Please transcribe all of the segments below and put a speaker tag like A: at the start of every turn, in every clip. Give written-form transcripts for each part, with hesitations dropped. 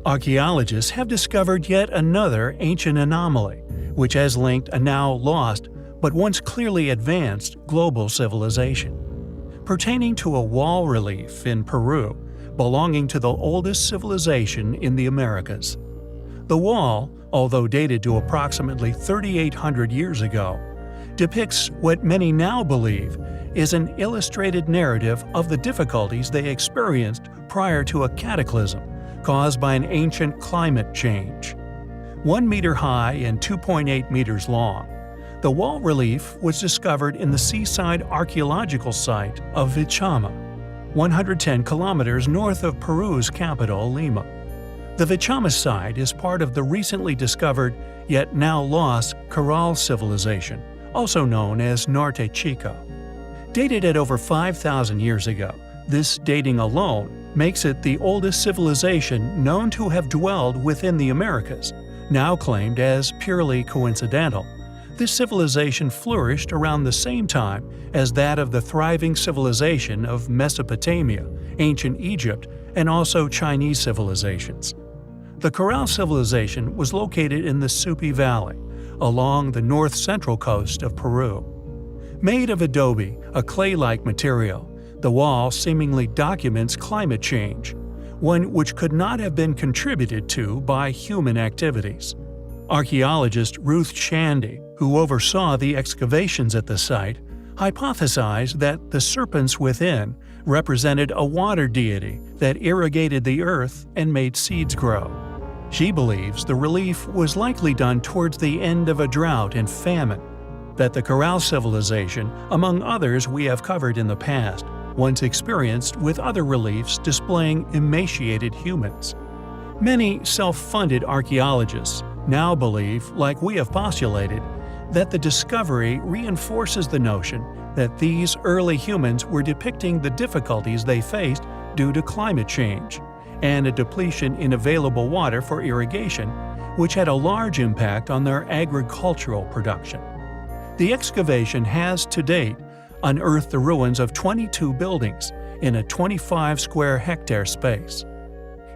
A: Archaeologists have discovered yet another ancient anomaly, which has linked a now lost but once clearly advanced global civilization. Pertaining to a wall relief in Peru belonging to the oldest civilization in the Americas. The wall, although dated to approximately 3,800 years ago, depicts what many now believe is an illustrated narrative of the difficulties they experienced prior to a cataclysm caused by an ancient climate change. 1 meter high and 2.8 meters long, the wall relief was discovered in the seaside archaeological site of Vichama, 110 kilometers north of Peru's capital, Lima. The Vichama site is part of the recently discovered, yet now lost, Corral civilization, also known as Norte Chico. Dated at over 5,000 years ago, this dating alone makes it the oldest civilization known to have dwelled within the Americas, now claimed as purely coincidental. This civilization flourished around the same time as that of the thriving civilization of Mesopotamia, ancient Egypt, and also Chinese civilizations. The Corral civilization was located in the Supi Valley, along the north-central coast of Peru. Made of adobe, a clay-like material, the wall seemingly documents climate change, one which could not have been contributed to by human activities. Archaeologist Ruth Shandy, who oversaw the excavations at the site, hypothesized that the serpents within represented a water deity that irrigated the earth and made seeds grow. She believes the relief was likely done towards the end of a drought and famine, that the Corral civilization, among others we have covered in the past, once experienced with other reliefs displaying emaciated humans. Many self-funded archaeologists now believe, like we have postulated, that the discovery reinforces the notion that these early humans were depicting the difficulties they faced due to climate change and a depletion in available water for irrigation, which had a large impact on their agricultural production. The excavation has, to date, unearthed the ruins of 22 buildings in a 25 square hectare space.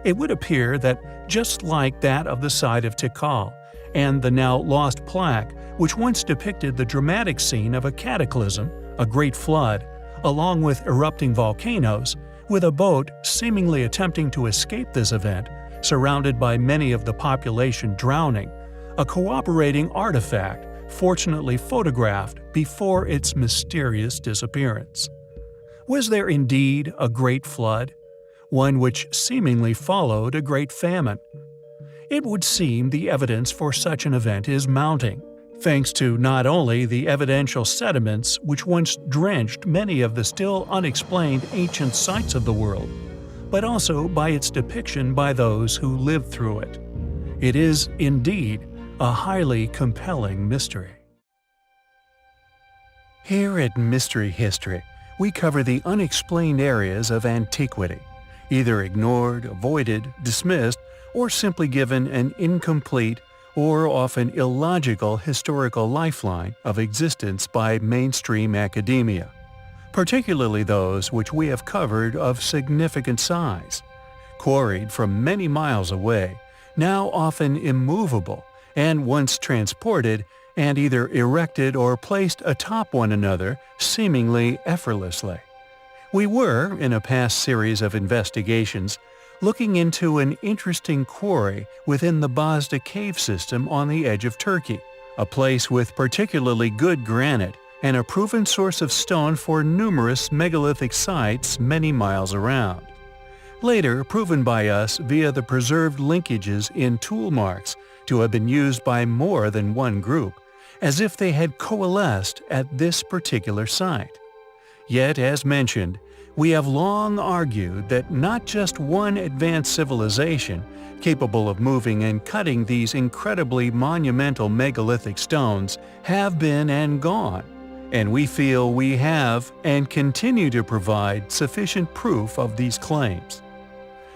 A: It would appear that, just like that of the site of Tikal and the now lost plaque which once depicted the dramatic scene of a cataclysm, a great flood, along with erupting volcanoes, with a boat seemingly attempting to escape this event, surrounded by many of the population drowning, a corroborating artifact fortunately photographed before its mysterious disappearance. Was there indeed a great flood? One which seemingly followed a great famine? It would seem the evidence for such an event is mounting, thanks to not only the evidential sediments which once drenched many of the still unexplained ancient sites of the world, but also by its depiction by those who lived through it. It is, indeed, a highly compelling mystery. Here at Mystery History, we cover the unexplained areas of antiquity, either ignored, avoided, dismissed, or simply given an incomplete or often illogical historical lifeline of existence by mainstream academia, particularly those which we have covered of significant size, quarried from many miles away, now often immovable, and once transported and either erected or placed atop one another seemingly effortlessly. We were, in a past series of investigations, looking into an interesting quarry within the Bazda cave system on the edge of Turkey, a place with particularly good granite and a proven source of stone for numerous megalithic sites many miles around. Later proven by us via the preserved linkages in tool marks to have been used by more than one group, as if they had coalesced at this particular site. Yet, as mentioned, we have long argued that not just one advanced civilization, capable of moving and cutting these incredibly monumental megalithic stones, have been and gone, and we feel we have and continue to provide sufficient proof of these claims.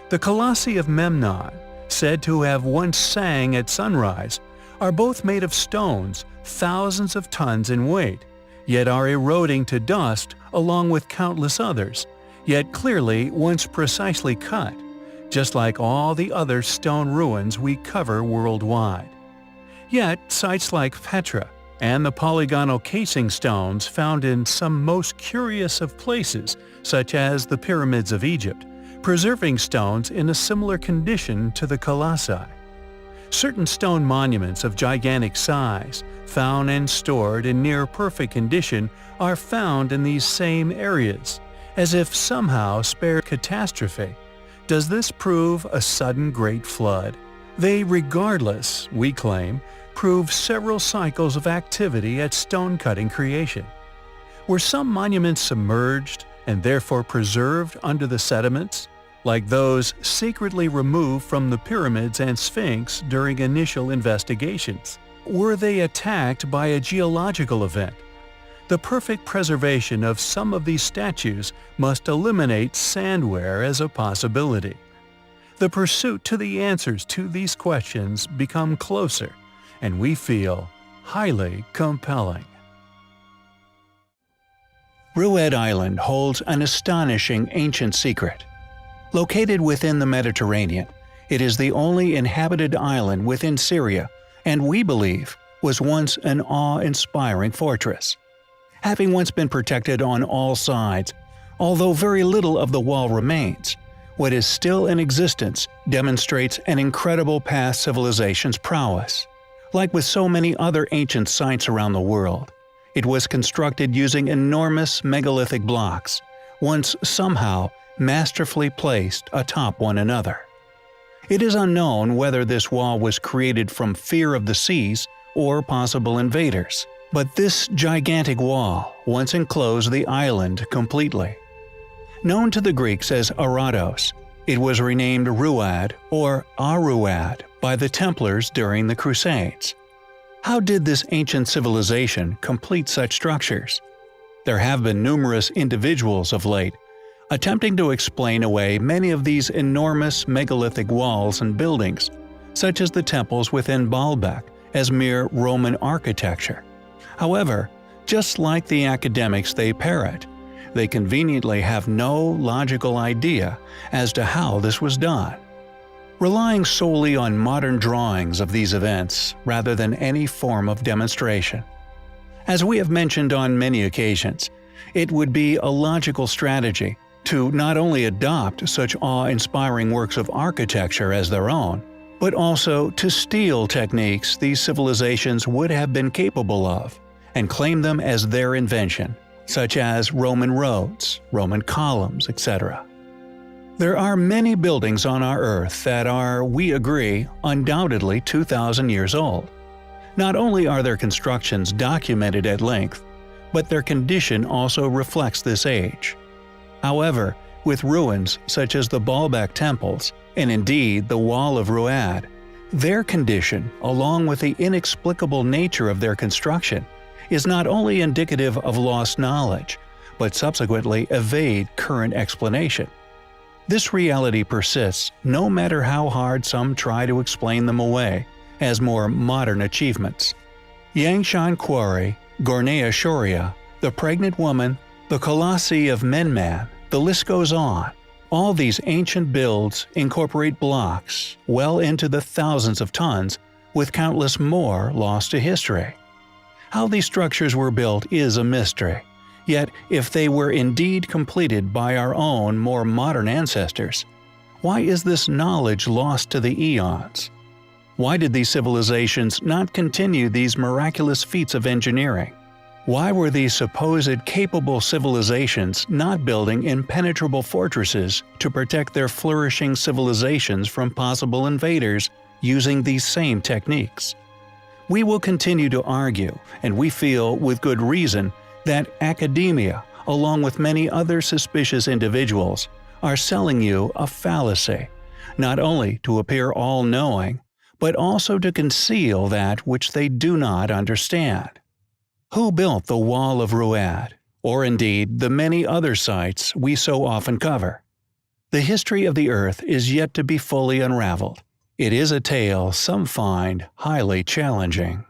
A: The Colossi of Memnon, said to have once sang at sunrise, are both made of stones thousands of tons in weight, yet are eroding to dust along with countless others, yet clearly once precisely cut, just like all the other stone ruins we cover worldwide. Yet, sites like Petra and the polygonal casing stones found in some most curious of places, such as the pyramids of Egypt, preserving stones in a similar condition to the colossi. Certain stone monuments of gigantic size, found and stored in near-perfect condition, are found in these same areas, as if somehow spared catastrophe. Does this prove a sudden great flood? They regardless, we claim, prove several cycles of activity at stone-cutting creation. Were some monuments submerged and therefore preserved under the sediments, like those secretly removed from the pyramids and Sphinx during initial investigations? Were they attacked by a geological event? The perfect preservation of some of these statues must eliminate sandware as a possibility. The pursuit to the answers to these questions become closer, and we feel highly compelling. Rued Island holds an astonishing ancient secret. Located within the Mediterranean, it is the only inhabited island within Syria, and we believe was once an awe-inspiring fortress. Having once been protected on all sides, although very little of the wall remains, what is still in existence demonstrates an incredible past civilization's prowess. Like with so many other ancient sites around the world, it was constructed using enormous megalithic blocks, once somehow masterfully placed atop one another. It is unknown whether this wall was created from fear of the seas or possible invaders, but this gigantic wall once enclosed the island completely. Known to the Greeks as Arados, it was renamed Ruad or Aruad by the Templars during the Crusades. How did this ancient civilization complete such structures? There have been numerous individuals of late attempting to explain away many of these enormous megalithic walls and buildings, such as the temples within Baalbek, as mere Roman architecture. However, just like the academics they parrot, they conveniently have no logical idea as to how this was done. Relying solely on modern drawings of these events rather than any form of demonstration. As we have mentioned on many occasions, it would be a logical strategy to not only adopt such awe-inspiring works of architecture as their own, but also to steal techniques these civilizations would have been capable of and claim them as their invention, such as Roman roads, Roman columns, etc. There are many buildings on our Earth that are, we agree, undoubtedly 2,000 years old. Not only are their constructions documented at length, but their condition also reflects this age. However, with ruins such as the Baalbek temples, and indeed the Wall of Ruad, their condition, along with the inexplicable nature of their construction, is not only indicative of lost knowledge, but subsequently evade current explanation. This reality persists no matter how hard some try to explain them away as more modern achievements. Yangshan Quarry, Gornea Shoria, the Pregnant Woman, the Colossi of Menman, the list goes on. All these ancient builds incorporate blocks well into the thousands of tons, with countless more lost to history. How these structures were built is a mystery. Yet, if they were indeed completed by our own more modern ancestors, why is this knowledge lost to the eons? Why did these civilizations not continue these miraculous feats of engineering? Why were these supposed capable civilizations not building impenetrable fortresses to protect their flourishing civilizations from possible invaders using these same techniques? We will continue to argue, and we feel with good reason, that academia, along with many other suspicious individuals, are selling you a fallacy, not only to appear all-knowing, but also to conceal that which they do not understand. Who built the Wall of Ruad, or indeed the many other sites we so often cover? The history of the Earth is yet to be fully unraveled. It is a tale some find highly challenging.